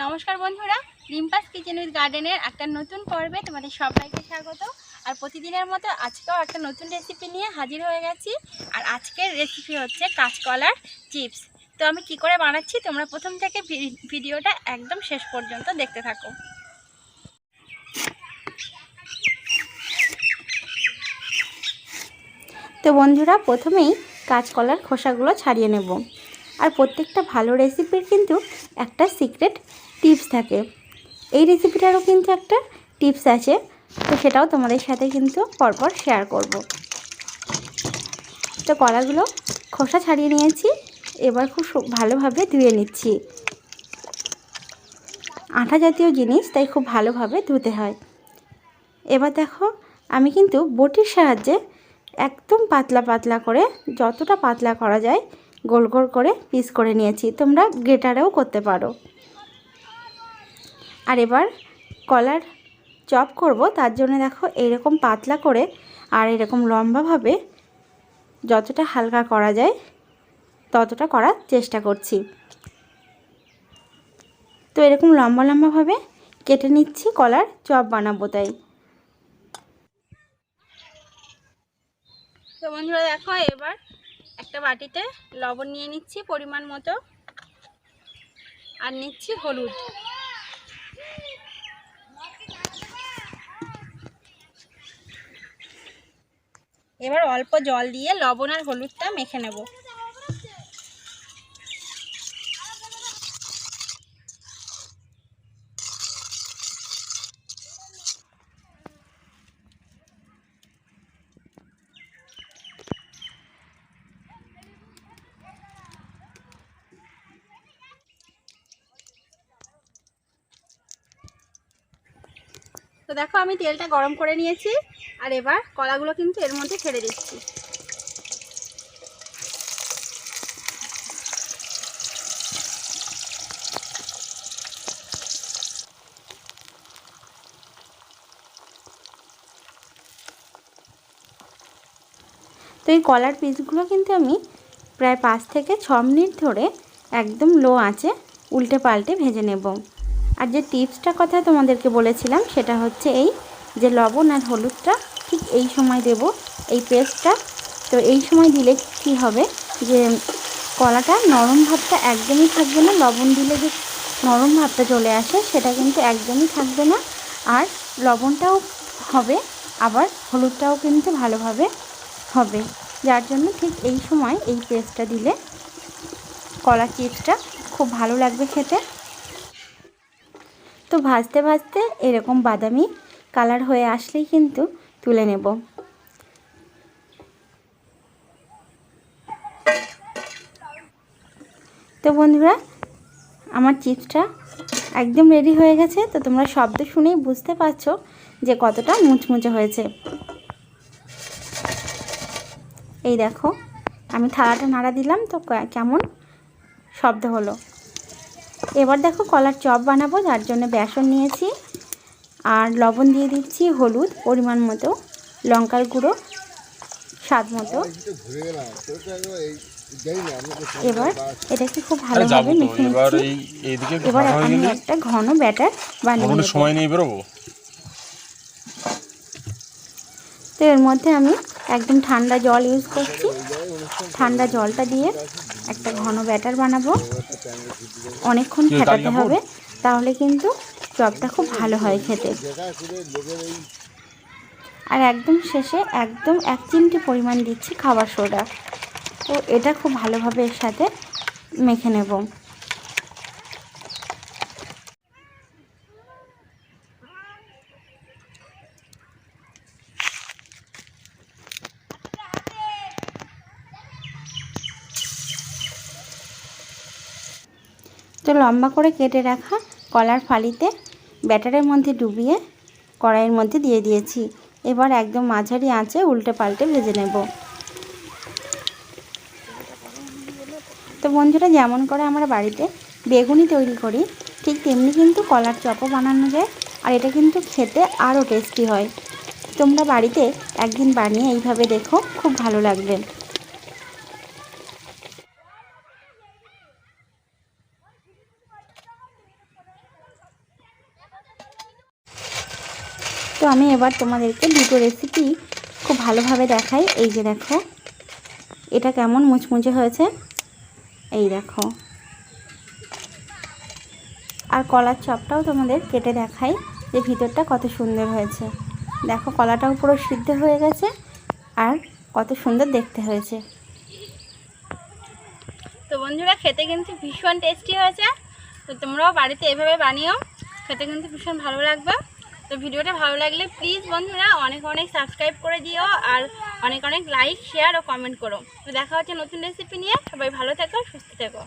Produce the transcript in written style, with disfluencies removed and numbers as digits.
নমস্কার বন্ধুরা, রিম্পাস kitchen with গার্ডেনের একটা নতুন পর্বে তোমাদের সবাইকে স্বাগত। আর প্রতিদিনের মতো আজকেও একটা নতুন রেসিপি নিয়ে হাজির হয়ে গেছি। আর আজকের রেসিপি হচ্ছে কাঁচকলার চিপস। তো আমি কি করে বানাচ্ছি তোমরা প্রথম থেকে ভিডিওটা একদম শেষ পর্যন্ত দেখতে থাকো। তো বন্ধুরা, প্রথমেই কাঁচকলার খোসাগুলো ছাড়িয়ে নেব। আর প্রত্যেকটা ভালো রেসিপির কিন্তু একটা সিক্রেট টিপস থাকে। এই রেসিপিটারও কিন্তু একটা টিপস আছে, তো সেটাও তোমাদের সাথে কিন্তু পরপর শেয়ার করব। তো কলাগুলো খোসা ছাড়িয়ে নিয়েছি, এবার খুব ভালোভাবে ধুয়ে নিচ্ছি। আঠা জাতীয় জিনিস, তাই খুব ভালোভাবে ধুতে হয়। এবার দেখো, আমি কিন্তু বটির সাহায্যে একদম পাতলা পাতলা করে, যতটা পাতলা করা যায় গোল গোল করে পিস করে নিয়েছি। তোমরা গ্রেটারেও করতে পারো। আর এবার কলার চপ করব, তার জন্য দেখো এইরকম পাতলা করে আর এরকম লম্বাভাবে যতটা হালকা করা যায় ততটা করার চেষ্টা করছি। তো এরকম লম্বা লম্বাভাবে কেটে নিচ্ছি, কলার চপ বানাবো তাই। তো বন্ধুরা দেখো, এবার একটা বাটিতে লবণ নিয়ে নিচ্ছি পরিমাণ মতো, আর নিচ্ছি হলুদ। এবার অল্প জল দিয়ে লবণ আর হলুদটা মেখে নেব। তো দেখো, আমি তেলটা গরম করে নিয়েছি, আর এবার কলাগুলো কিন্তু এর মধ্যে ছেড়ে দিচ্ছি। তো এই কলার পিসগুলো কিন্তু আমি প্রায় 5 থেকে 6 মিনিট ধরে একদম লো আঁচে উল্টে পাল্টে ভেজে নেব। আর যে টিপসটার কথা তোমাদেরকে বলেছিলাম সেটা হচ্ছে এই যে লবণ আর হলুদটা ঠিক এই সময় দেব, এই পেস্টটা। তো এই সময় দিলে কি হবে যে কলাটা নরম ভাবটা একদমই থাকবে না। লবণ দিলে যে নরম ভাবটা চলে আসে সেটা কিন্তু একদমই থাকবে না। আর লবণটাও হবে, আবার হলুদটাও কিন্তু ভালোভাবে হবে। যার জন্য ঠিক এই সময় এই পেস্টটা দিলে কলা চিপসটা খুব ভালো লাগবে খেতে। তো ভাজতে ভাজতে এরকম বাদামি কালার হয়ে আসলেই কিন্তু তুলে নেব। তো বন্ধুরা, আমার চিপসটা একদম রেডি হয়ে গেছে। তো তোমরা শব্দ শুনেই বুঝতে পারছো যে কতটা মুচমুচে হয়েছে। এই দেখো, আমি থালাটা নাড়া দিলাম তো কেমন শব্দ হলো। এবার দেখো, কলার চপ বানাবো, যার জন্য বেসন নিয়েছি আর লবণ দিয়ে দিচ্ছি, হলুদ পরিমাণ মতো, লঙ্কার গুঁড়ো স্বাদ মতো। এবার এটাকে খুব ভালোভাবে মেখে নিচ্ছি। এবার আমি একটা ঘন ব্যাটার বানিয়ে নেব। তো এর মধ্যে আমি একদম ঠান্ডা জল ইউজ করছি। ঠান্ডা জলটা দিয়ে একটা ঘন ব্যাটার বানাবো। অনেকক্ষণ ফেটাতে হবে, তাহলে কিন্তু চপটা খুব ভালো হয় খেতে। আর একদম শেষে একদম 1 চিমটি পরিমাণ দিচ্ছি খাবার সোডা। তো এটা খুব ভালোভাবে এর সাথে মেখে নেব। তো লম্বা করে কেটে রাখা কলার ফালিতে ব্যাটারের মধ্যে ডুবিয়ে কড়াইয়ের মধ্যে দিয়ে দিয়েছি। এবার একদম মাঝারি আঁচে উল্টে পাল্টে ভেজে নেব। তো বন্ধুরা, যেমন করে আমরা বাড়িতে বেগুনি তৈরি করি ঠিক তেমনি কিন্তু কলার চপও বানানো যায়। আর এটা কিন্তু খেতে আরও টেস্টি হয়। তোমরা বাড়িতে একদিন বানিয়ে এইভাবে দেখো, খুব ভালো লাগবে। আমি এবার তোমাদেরকে দুটো রেসিপি খুব ভালোভাবে দেখাই। এই যে দেখো এটা কেমন মুচমুচে হয়েছে, এই দেখো। আর কলার চপটাও তোমাদের কেটে দেখাই যে ভিতরটা কত সুন্দর হয়েছে। দেখো কলাটাও পুরো সিদ্ধ হয়ে গেছে আর কত সুন্দর দেখতে হয়েছে। তো বন্ধুরা খেতে কিন্তু ভীষণ টেস্টি হয়েছে। তো তোমরাও বাড়িতে এভাবে বানিও, খেতে কিন্তু ভীষণ ভালো লাগবে। তো ভিডিওটা ভালো লাগলে প্লিজ বন্ধুরা অনেক অনেক সাবস্ক্রাইব করে দিও আর অনেক অনেক লাইক শেয়ার ও কমেন্ট করো। তো দেখা হচ্ছে নতুন রেসিপি নিয়ে। সবাই ভালো থেকো, সুস্থ থেকো।